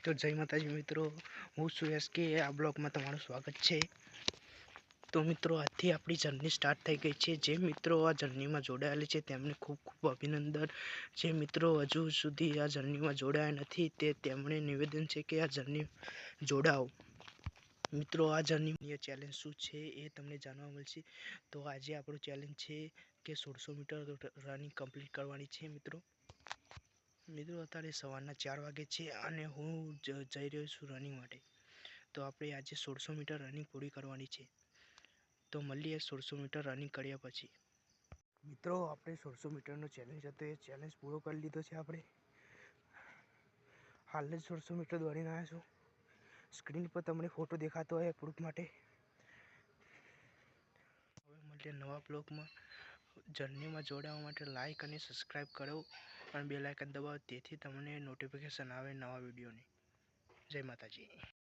તો જય માતાજી મિત્રો, હું છું એસકે. આ બ્લોગમાં તમારું સ્વાગત છે. તો મિત્રો, આજથી આપણી જર્ની સ્ટાર્ટ થઈ ગઈ છે. જે મિત્રો આ જર્નીમાં જોડાયેલા છે તેમને ખૂબ ખૂબ અભિનંદન. જે મિત્રો હજુ સુધી આ જર્નીમાં જોડાયા નથી તેમણે નિવેદન છે કે આ જર્ની જોડાઓ. મિત્રો, આ જર્નીની ચેલેન્જ શું છે એ તમને જાણવા મળશે. તો આજે આપણું ચેલેન્જ છે કે 1600 મીટર રનિંગ કમ્પ્લીટ કરવાની છે. મિત્રો, અત્યારે સવારના 4 વાગે છે અને હું જઈ રહ્યો છું રનિંગ માટે. તો આપણે આજે 1600 મીટર રનિંગ પૂરી કરવાની છે. તો મળીએ 1600 મીટર રનિંગ કર્યા પછી. મિત્રો, આપણે 1600 મીટરનો ચેલેન્જ હતો એ ચેલેન્જ પૂરો કરી લીધો છે. આપણે હાલ જ 1600 મીટર દોડીને આવ્યા છું. સ્ક્રીન પર તમને ફોટો દેખાતો હોય પ્રૂફ માટે. હવે મળીએ નવા બ્લોગમાં. જર્નીમાં જોડાવા માટે લાઈક અને સબસ્ક્રાઈબ કરો અને બેલ આઇકન દબાવો, તેથી તમને નોટિફિકેશન આવે નવા વિડીયોની. જય માતાજી.